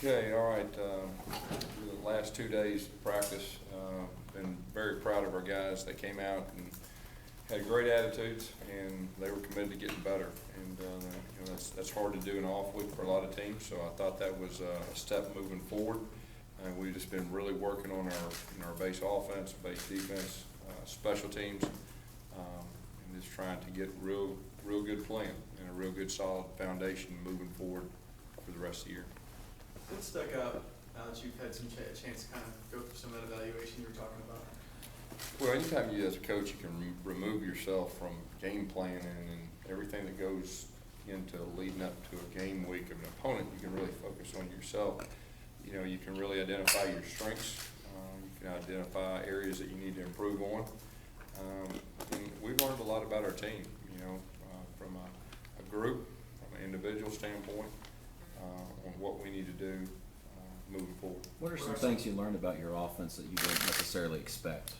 Okay, all right. The last 2 days of practice, been very proud of our guys. They came out and had great attitudes, and they were committed to getting better. And that's hard to do in an off week for a lot of teams. So I thought that was a step moving forward. And we've just been really working on our base offense, base defense, special teams, and just trying to get real good playing and a real good solid foundation moving forward for the rest of the year. What stuck out now that you've had some chance to kind of go through some of that evaluation you were talking about? Well, anytime you as a coach, you can remove yourself from game planning and everything that goes into leading up to a game week of an opponent, you can really focus on yourself. You know, you can really identify your strengths. You can identify areas that you need to improve on. And we've learned a lot about our team, from a group, from an individual standpoint, on what we need to do moving forward. What are some things you learned about your offense that you didn't necessarily expect?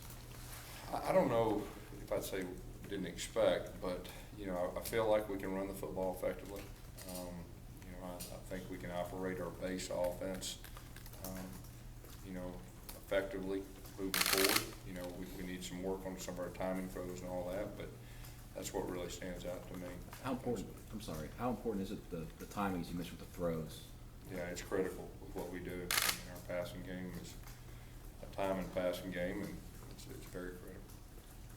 I don't know if I'd say didn't expect, but I feel like we can run the football effectively. I think we can operate our base offense, effectively moving forward. We need some work on some of our timing throws and all that, but that's what really stands out to me. How important is it the timings you mentioned with the throws? Yeah, it's critical with what we do. Our passing game is a time and passing game, and it's very critical.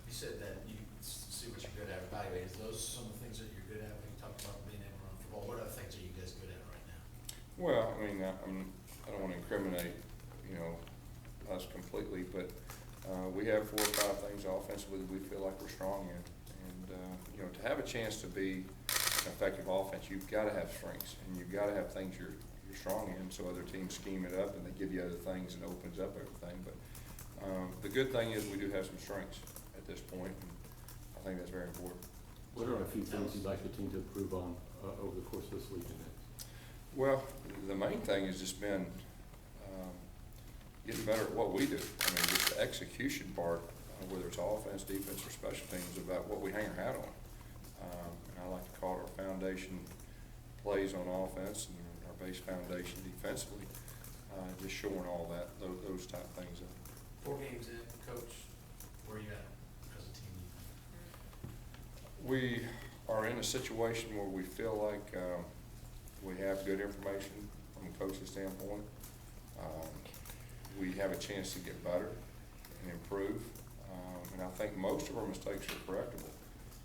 You said that you see what you're good at, evaluate. Is those some of the things that you're good at when you talk about being able to run football? What other things are you guys good at right now? Well, I don't want to incriminate, us completely, but we have 4 or 5 things offensively that we feel like we're strong in. And, to have a chance to be an effective offense, you've got to have strengths, and you've got to have things you're strong in, so other teams scheme it up and they give you other things and opens up everything. But the good thing is we do have some strengths at this point, and I think that's very important. What are a few things you'd like the team to improve on over the course of this week and next? Well, the main thing has just been getting better at what we do. Just the execution part, whether it's offense, defense, or special teams, about what we hang our hat on. And I like to call it our foundation plays on offense and our base foundation defensively, just showing all that, those type things. 4 games in, Coach, where are you at as a team? We are in a situation where we feel like we have good information from a coach's standpoint. We have a chance to get better and improve, and I think most of our mistakes are correctable.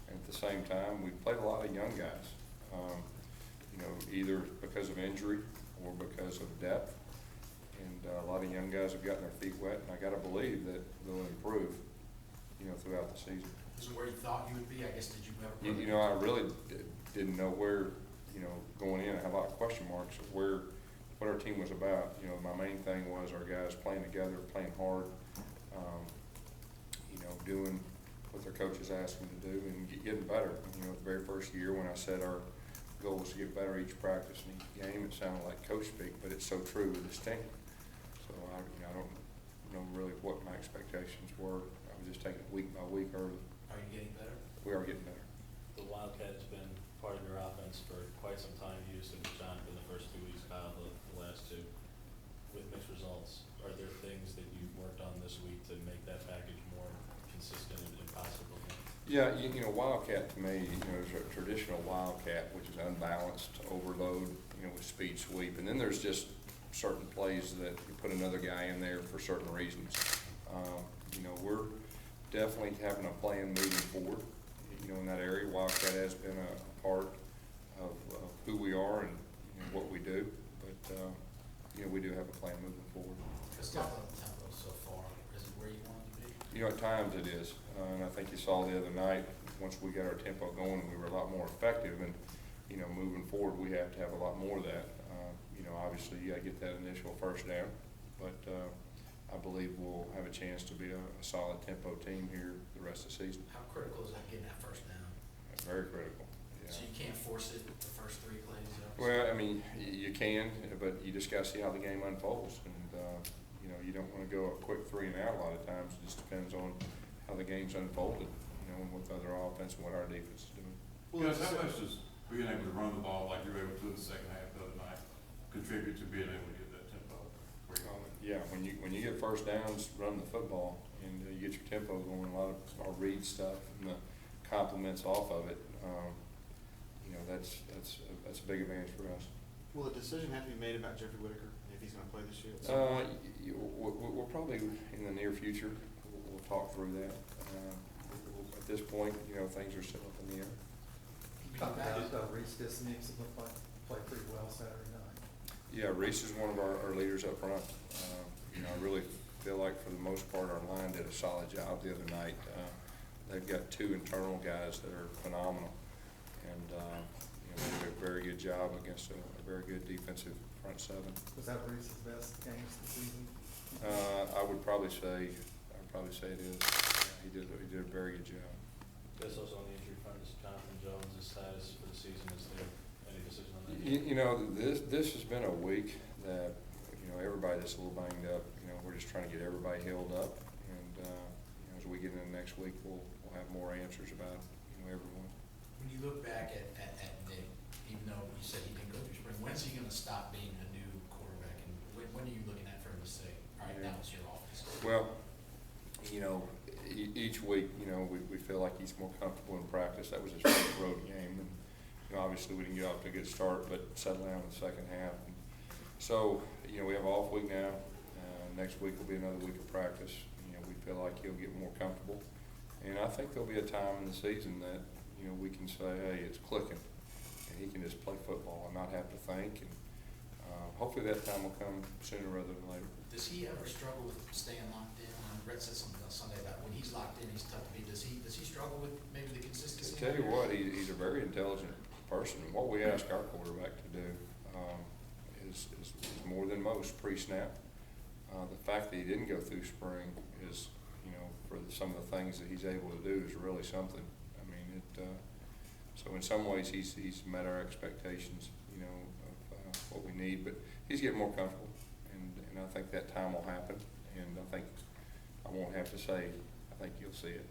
And at the same time, we've played a lot of young guys, either because of injury or because of depth. And a lot of young guys have gotten their feet wet, and I got to believe that they'll improve, throughout the season. Is it where you thought you would be? I guess, did you ever? I really didn't know where, going in. I had a lot of question marks of what our team was about. My main thing was our guys playing together, playing hard, doing what their coaches asked them to do, and getting better. The very first year when I said our goal was to get better each practice and each game, it sounded like coach speak, but it's so true with this team. So I don't know really what my expectations were. I was just taking it week by week early. Are you getting better? We are getting better. The Wildcat has been part of your offense for quite some time. You used it with John for the first 2 weeks, Kyle the last 2. With mixed results, are there things that you've worked on this week to make that package more consistent and possible? Yeah, Wildcat to me, is a traditional Wildcat, which is unbalanced, overload, with speed sweep. And then there's just certain plays that you put another guy in there for certain reasons. We're definitely having a plan moving forward, in that area. Wildcat has been a part of who we are and what we do. But, we do have a plan moving forward. Because top of the tempo so far, is it where you want it to be? At times it is. And I think you saw the other night, once we got our tempo going, we were a lot more effective. And, moving forward, we have to have a lot more of that. Obviously, you got to get that initial first down. But I believe we'll have a chance to be a solid tempo team here the rest of the season. How critical is that getting that first down? Very critical. Yeah. So you can't force it the first 3 plays? Well, you can, but you just got to see how the game unfolds. And, you don't want to go a quick 3 and out a lot of times. It just depends on how the game's unfolded, and with other offense and what our defense is doing. Well, how much does being able to run the ball like you were able to in the second half the other night contribute to being able to get that Yeah, when you get first downs, run the football, and you get your tempo going, a lot of our read stuff and the compliments off of it, you know, that's a big advantage for us. Will a decision have to be made about Jeffrey Whitaker, if he's gonna play this year? We'll probably, in the near future, we'll talk through that. At this point, you know, things are still up in the air. Talk about Reese Disney, it looked like played pretty well Saturday night. Yeah, Reese is one of our leaders up front. You know, I really feel like for the most part, our line did a solid job the other night. They've got two internal guys that are phenomenal, and you know, they did a very good job against a very good defensive front seven. Was that Reese's best games this season? I would probably say it is. He did a very good job. Guess also on the injury front, is Jonathan Jones' status for the season, is there any decision on that? You know, this has been a week that, you know, everybody that's a little banged up, you know, we're just trying to get everybody healed up. And, you know, as we get into next week, we'll have more answers about, you know, everyone. When you look back at Nick, even though you said he didn't go through spring, when's he gonna stop being a new quarterback? And when are you looking at for him to say, all right, now it's your offense? Well, you know, each week, you know, we feel like he's more comfortable in practice. That was his first road game, and you know, obviously we didn't get off to a good start, but settled down in the second half. And so, you know, we have an off week now. Next week will be another week of practice. You know, we feel like he'll get more comfortable, and I think there'll be a time in the season that, you know, we can say, hey, it's clicking, and he can just play football and not have to think. And hopefully that time will come sooner rather than later. Does he ever struggle with staying locked in? Brett said something on Sunday about when he's locked in, he's tough to beat. Does he struggle with maybe the consistency? To tell you what, he's a very intelligent person. And what we ask our quarterback to do is more than most pre-snap. The fact that he didn't go through spring is, you know, for some of the things that he's able to do is really something. I mean, so in some ways he's met our expectations, you know, of what we need. But he's getting more comfortable, and I think that time will happen. And I think I won't have to say, I think you'll see it.